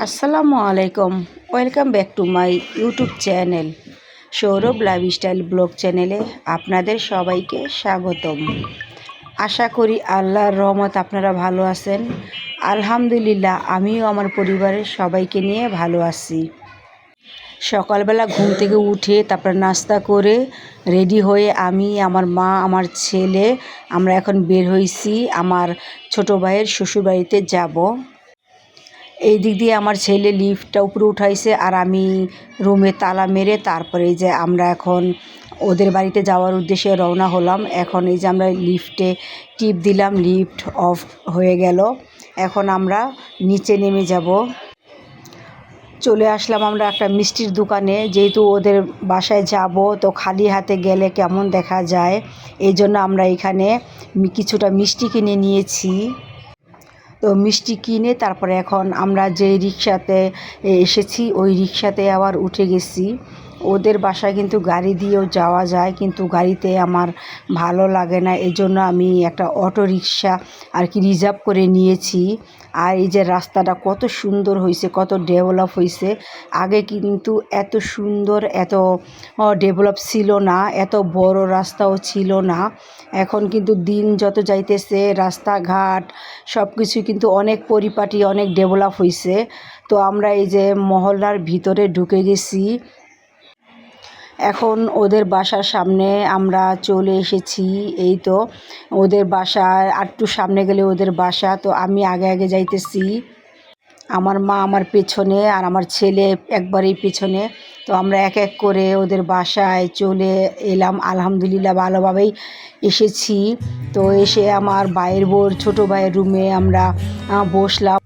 আসসালামু আলাইকুম। Welcome back to my YouTube channel Sourav lifestyle blog চ্যানেলে আপনাদের সবাইকে স্বাগতম। আশা করি আল্লাহর রহমত আপনারা ভালো আছেন। আলহামদুলিল্লাহ আমিও আমার পরিবারের সবাইকে নিয়ে ভালো আছি। সকালবেলা ঘুম থেকে উঠে তারপর নাস্তা করে রেডি হয়ে আমি, আমার মা, আমার ছেলে আমরা এখন বের হয়েছি আমার ছোটো ভাইয়ের শ্বশুরবাড়িতে যাব। এই দিক দিয়ে আমার ছেলে লিফটটা উপরে উঠাইছে আর আমি রুমে তালা মেরে তারপরে এই যে আমরা এখন ওদের বাড়িতে যাওয়ার উদ্দেশ্যে রওনা হলাম। এখন এই যে আমরা লিফটে টিপ দিলাম, লিফট অফ হয়ে গেল। এখন আমরা নিচে নেমে যাব। চলে আসলাম আমরা একটা মিষ্টির দোকানে, যেহেতু ওদের বাসায় যাব তো খালি হাতে গেলে কেমন দেখা যায়, এই জন্য আমরা এখানে কিছুটা মিষ্টি কিনে নিয়েছি। তো মিষ্টি কিনে তারপরে এখন আমরা যে রিক্সাতে এসেছি ওই রিক্সাতে আবার উঠে গেছি। ওদের বাসায় কিন্তু গাড়ি দিয়েও যাওয়া যায়, কিন্তু গাড়িতে আমার ভালো লাগে না, এই জন্য আমি একটা অটো রিক্সা আর কি রিজার্ভ করে নিয়েছি। আর এই যে রাস্তাটা কত সুন্দর হয়েছে, কত ডেভেলপ হয়েছে। আগে কিন্তু এত সুন্দর, এত ডেভেলপ ছিল না, এত বড় রাস্তাও ছিল না। এখন কিন্তু দিন যত যাইতেছে রাস্তাঘাট সব কিছুই কিন্তু অনেক পরিপাটি, অনেক ডেভেলপ হয়েছে। তো আমরা এই যে মহল্লার ভিতরে ঢুকে গেছি। এখন ওদের বাসার সামনে আমরা চলে এসেছি। এই তো ওদের বাসা, আর একটু সামনে গেলে ওদের বাসা। তো আমি আগে আগে যাইতেছি, আমার মা আমার পেছনে আর আমার ছেলে একবারেই পেছনে। তো আমরা এক এক করে ওদের বাসায় চলে এলাম। আলহামদুলিল্লাহ ভালোভাবেই এসেছি। তো এসে আমার ভাইয়ের বোর ছোটো ভাইয়ের রুমে আমরা বসলাম।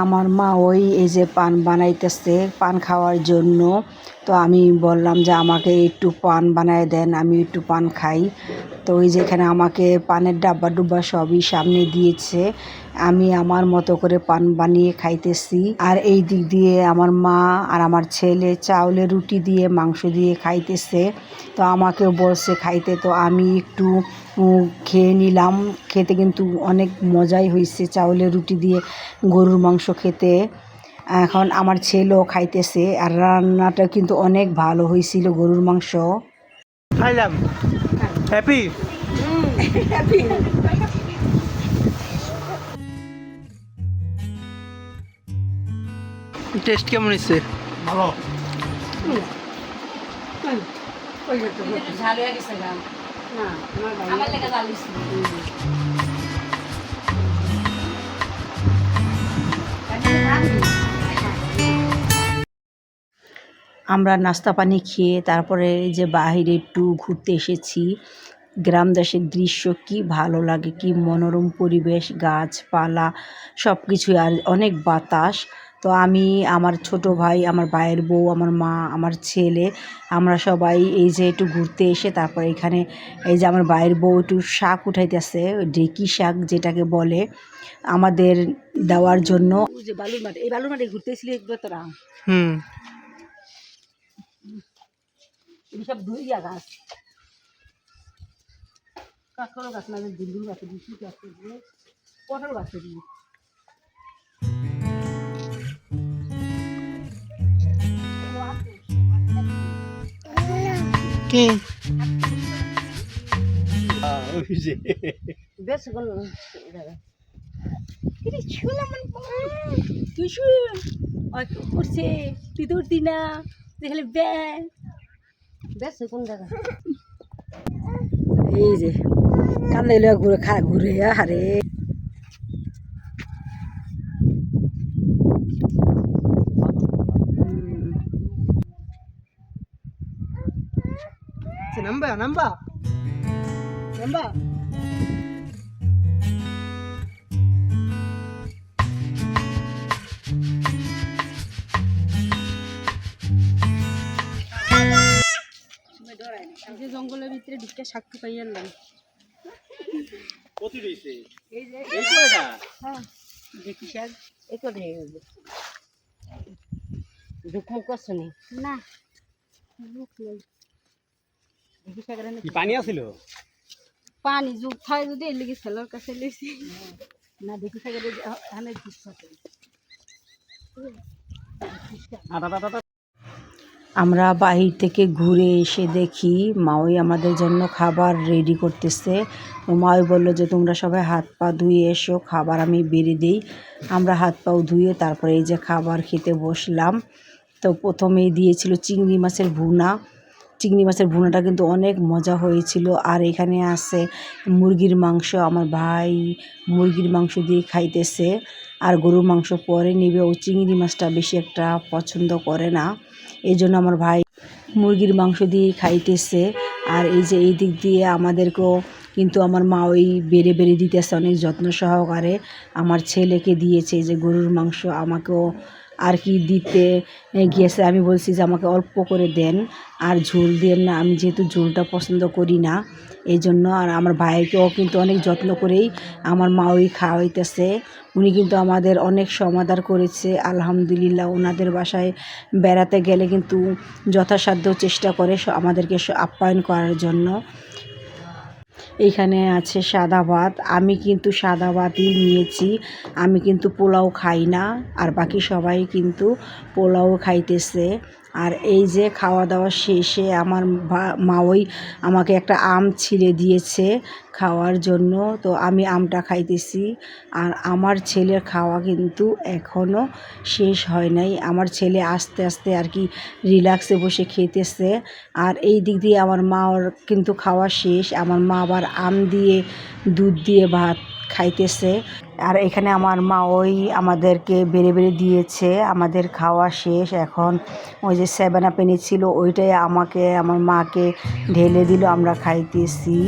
আমার মা এই যে পান বানাইতেছে পান খাওয়ার জন্য। তো আমি বললাম যে আমাকে একটু পান বানায় দেন, আমি একটু পান খাই। তো ওই যেখানে আমাকে পানের ডাব্বা ডুব্বা সবই সামনে দিয়েছে, আমি আমার মতো করে পান বানিয়ে খাইতেছি। আর এই দিক দিয়ে আমার মা আর আমার ছেলে চাউলের রুটি দিয়ে মাংস দিয়ে খাইতেছে। তো আমাকেও বলছে খাইতে, তো আমি একটু খেয়ে নিলাম। খেতে কিন্তু অনেক মজাই হয়েছে চাউলের রুটি দিয়ে গরুর মাংস খেতে। এখন আমার ছেলেও খাইতেছে, আর রান্নাটা কিন্তু অনেক ভালো হয়েছিল গরুর মাংস। খাইলাম হ্যাপি হ্যাপি। টেস্ট কেমন হয়েছে? ভালো। ঝাল হয়ে গেছে না, আমার লেগে ঝাল হয়েছে। আমরা নাস্তা পানি খেয়ে তারপরে এই যে বাহিরে একটু ঘুরতে এসেছি। গ্রাম দেশের দৃশ্য কি ভালো লাগে, কি মনোরম পরিবেশ, গাছপালা সব কিছুই, আর অনেক বাতাস। তো আমি, আমার ছোট ভাই, আমার ভাইয়ের বউ, আমার মা, আমার ছেলে, আমরা সবাই এই যে একটু ঘুরতে এসে তারপরে এখানে এই যে আমার ভাইয়ের বউ একটু শাক উঠাইতেছে, ঢেঁকি শাক যেটাকে বলে, আমাদের দেওয়ার জন্য। যে বালুর মাঠে, এই বালুর মাঠে ঘুরতেছিলি একবার তোরা? সব ধুইয়া গাছ, কাঁকড়ো গাছ, না দুলদুল গাছে দিচ্ছি, গাছ দিয়ে পটল গাছে দিয়ে। কি বেশ গেল তুই করছে, তুই তো উঠতি না, দেখলে বেশ কোন জায়গা। এই যে কান্দা এলো ঘুরে ঘুরে হারে। নাম্বা নাম্বা নাম্বা এই যে জঙ্গলের ভিতরে ঢুকে সাক্ষী পাই আনলাম। এই যে হ্যাঁ দেখি শাক এই করে দুঃখমুখ করছো নি না মুখ নেই দেখি শাক পানি আছিল পানি যুগ খায় যদি এর লিগে ছেলের কাছে লেছি না দেখি শাক এখানে দিচ্ছে আমরা বাহির থেকে ঘুরে এসে দেখি মাওই আমাদের জন্য খাবার রেডি করতেছে। তো মাওই বললো যে তোমরা সবাই হাত পা ধুয়ে এসো, খাবার আমি বেড়ে দিই। আমরা হাত পাও ধুয়ে তারপরে এই যে খাবার খেতে বসলাম। তো প্রথমেই দিয়েছিল চিংড়ি মাছের ভুনা। চিংড়ি মাছের ভুনাটা কিন্তু অনেক মজা হয়েছিল। আর এখানে আছে মুরগির মাংস, আমার ভাই মুরগির মাংস দিয়ে খাইতেছে। আর গরুর মাংস পরে নেবে, ও চিংড়ি মাছটা বেশি একটা পছন্দ করে না, এই জন্য আমার ভাই মুরগির মাংস দিয়ে খাইতেছে। আর এই যে এই দিক দিয়ে আমাদেরকেও কিন্তু আমার মা ওই বেড়ে বেড়ে দিতেছে অনেক যত্ন সহকারে। আমার ছেলেকে দিয়েছে এই যে গরুর মাংস, আমাকেও আর কি দিতে গিয়েছে। আমি বলছি যে আমাকে অল্প করে দেন আর ঝোল দেন না, আমি যেহেতু ঝোলটা পছন্দ করি না এই জন্য। আর আমার ভাইকেও কিন্তু অনেক যত্ন করেই আমার মা ওই খাওয়াইতেছে। উনি কিন্তু আমাদের অনেক সমাদর করেছে আলহামদুলিল্লাহ। ওনাদের বাসায় বেড়াতে গেলে কিন্তু যথাসাধ্য চেষ্টা করে আমাদেরকে আপ্যায়ন করার জন্য। এইখানে আছে সাদা ভাত, আমি কিন্তু সাদা ভাতই নিয়েছি, আমি কিন্তু পোলাও খাই না। আর বাকি সবাই কিন্তু পোলাও খাইতেছে। আর এই যে খাওয়া দাওয়া শেষে আমার মাওই আমাকে একটা আম ছিঁড়ে দিয়েছে খাওয়ার জন্য, তো আমি আমটা খাইতেছি। আর আমার ছেলের খাওয়া কিন্তু এখনও শেষ হয় নাই, আমার ছেলে আস্তে আস্তে আর কি রিল্যাক্সে বসে খেতেছে। আর এই দিক দিয়ে আমার মার কিন্তু খাওয়া শেষ, আমার মা আবার আম দিয়ে দুধ দিয়ে ভাত খাইতেছে। আর এখানে আমার মা ওই আমাদেরকে বেড়ে বেড়ে দিয়েছে, আমাদের খাওয়া শেষ। এখন ওই যে 7 আপ এনেছিল ওইটাই আমাকে আমার মাকে ঢেলে দিল, আমরা খাইতেছি।